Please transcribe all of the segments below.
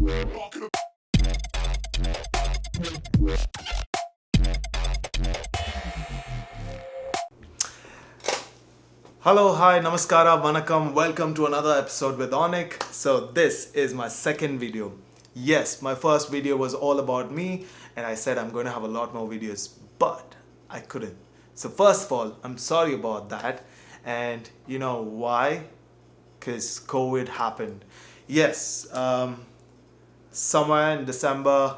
Hello, hi, namaskara, vanakkam. Welcome to another episode with Onik. So this is my second video. Yes, my first video was all about me, and I said I'm going to have a lot more videos, but I couldn't. So first of all, I'm sorry about that, and you know why? Because COVID happened. Yes, somewhere in December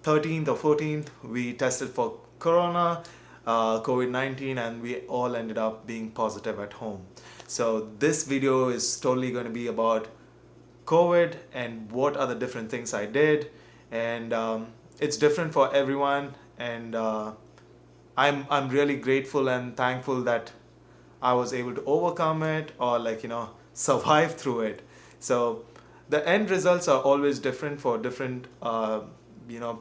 13th or 14th, we tested for corona, COVID-19, and we all ended up being positive at home. So this video is totally going to be about COVID and what are the different things I did, and it's different for everyone. And I'm really grateful and thankful that I was able to overcome it or survive through it. So the end results are always different for different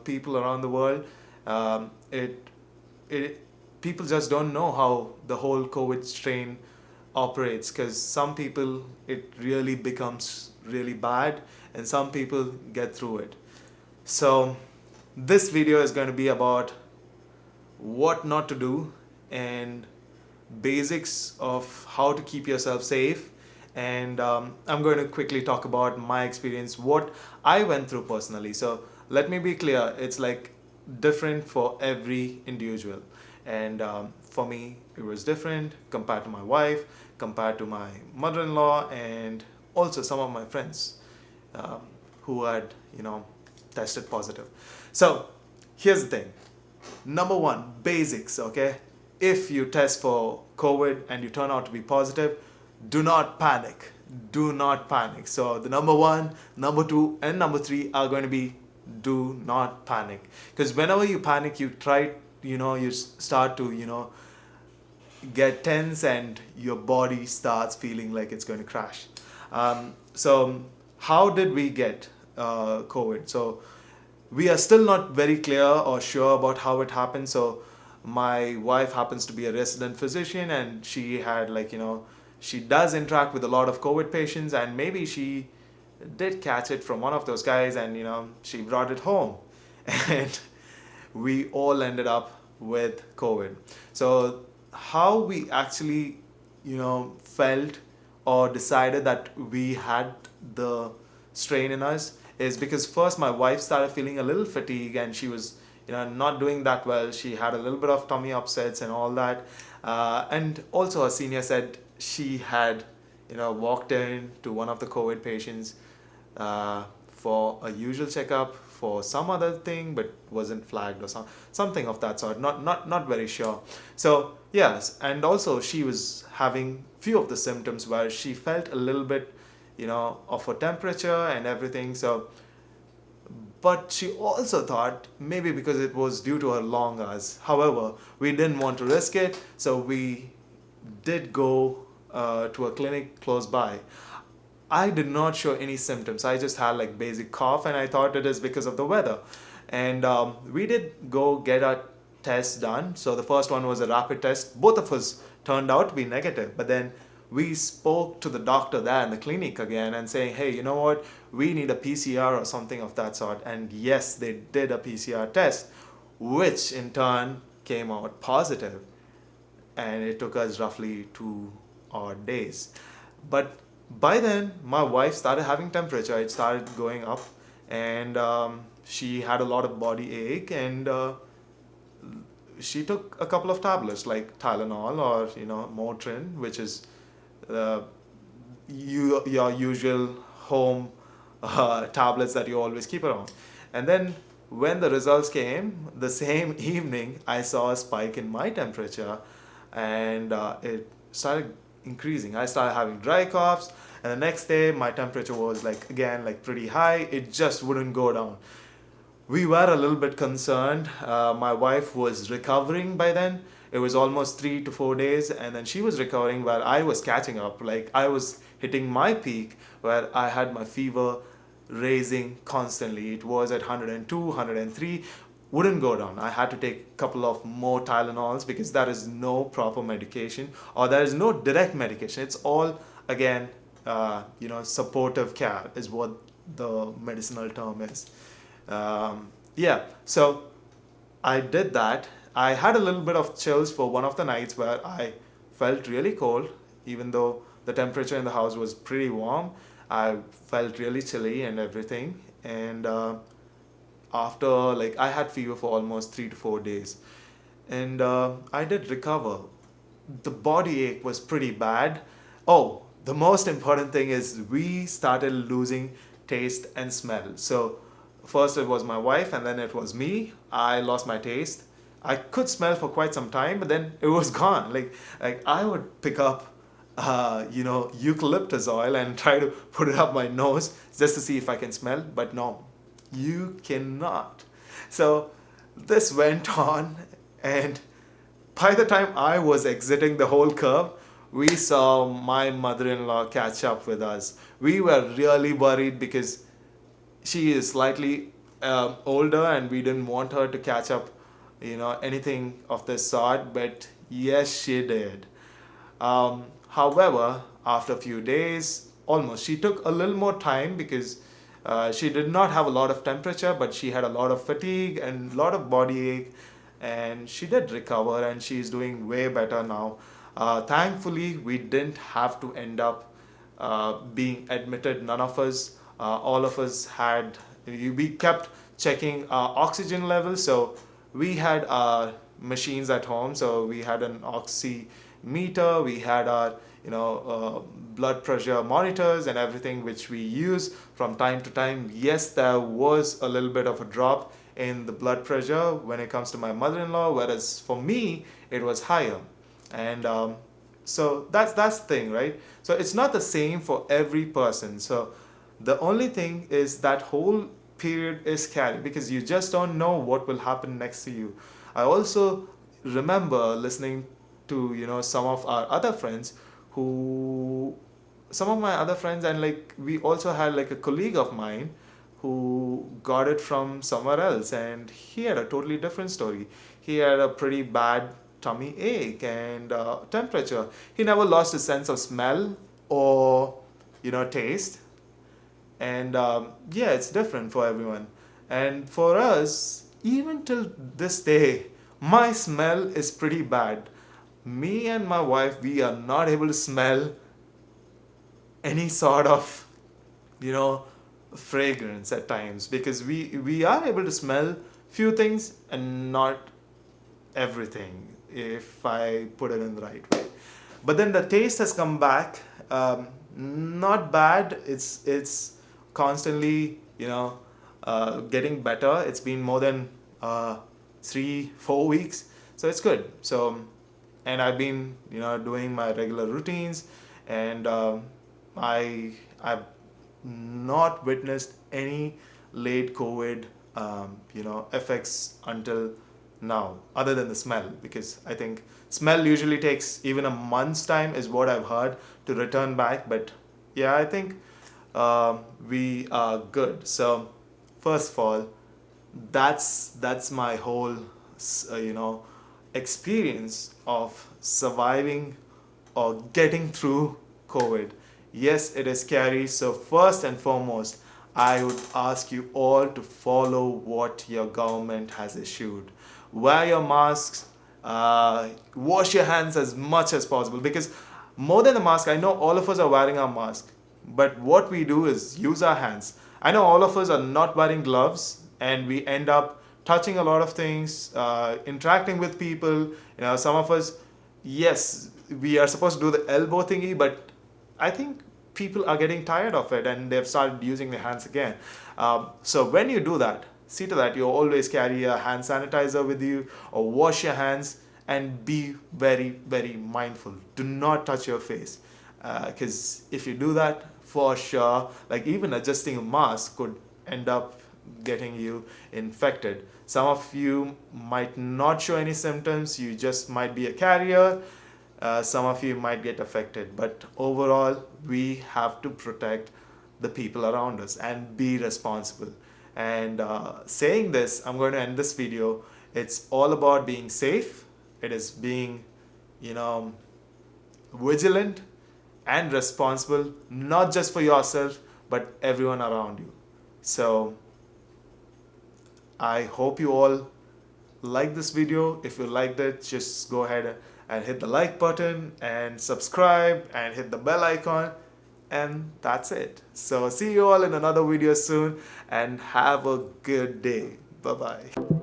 people around the world. It people just don't know how the whole COVID strain operates, because some people it really becomes really bad and some people get through it. So this video is going to be about what not to do and basics of how to keep yourself safe. And I'm going to quickly talk about my experience, what I went through personally. So let me be clear, it's like different for every individual. And for me, it was different compared to my wife, compared to my mother-in-law, and also some of my friends um, who had, tested positive. So here's the thing. Number one, basics, okay? If you test for COVID and you turn out to be positive, do not panic. Do not panic. So the number one, number two, and number three are going to be do not panic. Because whenever you panic, you try, you start to, get tense and your body starts feeling like it's going to crash. So how did we get COVID? So we are still not very clear or sure about how it happened. So my wife happens to be a resident physician, and she had she does interact with a lot of COVID patients, and maybe she did catch it from one of those guys, and she brought it home. And we all ended up with COVID. So how we actually felt or decided that we had the strain in us is because first my wife started feeling a little fatigue, and she was not doing that well. She had a little bit of tummy upsets and all that, and also her senior said she had walked in to one of the COVID patients for a usual checkup for some other thing, but wasn't flagged or something of that sort. Not very sure. So yes, and also she was having few of the symptoms where she felt a little bit of a temperature and everything. So but she also thought maybe because it was due to her long hours. However, we didn't want to risk it, so we did go to a clinic close by. I did not show any symptoms. I just had like basic cough, and I thought it is because of the weather. And we did go get our tests done. So the first one was a rapid test. Both of us turned out to be negative. But then we spoke to the doctor there in the clinic again and saying, hey, you know what? We need a PCR or something of that sort. And yes, they did a PCR test, which in turn came out positive. And it took us roughly 2 odd days. But by then, my wife started having temperature. It started going up, and she had a lot of body ache, and she took a couple of tablets like Tylenol or Motrin, which is uh, your usual home tablets that you always keep around. And then when the results came, the same evening, I saw a spike in my temperature, and it started increasing. I started having dry coughs, and the next day my temperature was like pretty high. It just wouldn't go down. We were a little bit concerned. My wife was recovering by then. It was almost 3 to 4 days, and then she was recovering while I was catching up. Like I was hitting my peak where I had my fever raising constantly. It was at 102, 103, wouldn't go down. I had to take a couple of more Tylenols because there is no proper medication, or there is no direct medication. It's all again, supportive care is what the medicinal term is. Yeah, so I did that. I had a little bit of chills for one of the nights where I felt really cold, even though the temperature in the house was pretty warm. I felt really chilly and everything. And after, like, I had fever for almost 3 to 4 days. And I did recover. The body ache was pretty bad. Oh, the most important thing is we started losing taste and smell. So first it was my wife and then it was me. I lost my taste. I could smell for quite some time, but then it was gone. Like I would pick up, eucalyptus oil and try to put it up my nose just to see if I can smell. But no, you cannot. So this went on, and by the time I was exiting the whole curve, we saw my mother-in-law catch up with us. We were really worried because she is slightly older and we didn't want her to catch up, anything of this sort, but yes, she did. However, after a few days, almost, she took a little more time because she did not have a lot of temperature, but she had a lot of fatigue and a lot of body ache, and she did recover and she's doing way better now. Thankfully, we didn't have to end up being admitted. None of us, all of us had, we kept checking oxygen levels. So we had our machines at home. So we had an oximeter, we had our, blood pressure monitors and everything which we use from time to time. Yes, there was a little bit of a drop in the blood pressure when it comes to my mother-in-law, whereas for me it was higher. And so that's the thing, right? So it's not the same for every person. So the only thing is that whole period is scary because you just don't know what will happen next to you. I also remember listening to, some of our other friends who some of my other friends, and like we also had like a colleague of mine who got it from somewhere else, and he had a totally different story. He had a pretty bad tummy ache and temperature. He never lost his sense of smell or taste. And yeah, it's different for everyone. And for us, even till this day, my smell is pretty bad. Me and my wife, we are not able to smell any sort of, you know, fragrance at times, because we are able to smell few things and not everything, if I put it in the right way. But then the taste has come back. Not bad. It's constantly, getting better. It's been more than 3-4 weeks, so it's good. So, and I've been doing my regular routines, and I've not witnessed any late COVID effects until now, other than the smell, because I think smell usually takes even a month's time, is what I've heard, to return back. But yeah, I think we are good. So first of all, that's my whole experience of surviving or getting through COVID. Yes, it is scary. So first and foremost, I would ask you all to follow what your government has issued. Wear your masks, wash your hands as much as possible, because more than a mask, I know all of us are wearing our mask, but what we do is use our hands. I know all of us are not wearing gloves, and we end up touching a lot of things, interacting with people. Some of us, yes, we are supposed to do the elbow thingy, but I think people are getting tired of it and they've started using their hands again. So when you do that, see to that you always carry a hand sanitizer with you, or wash your hands, and be very, very mindful. Do not touch your face, because if you do that, for sure, like even adjusting a mask could end up getting you infected. Some of you might not show any symptoms, you just might be a carrier. Some of you might get affected, but overall, we have to protect the people around us and be responsible. And saying this, I'm going to end this video. It's all about being safe. It is being, vigilant and responsible, not just for yourself, but everyone around you. So I hope you all like this video. If you liked it, just go ahead and hit the like button and subscribe and hit the bell icon, and that's it. So see you all in another video soon, and have a good day. Bye bye.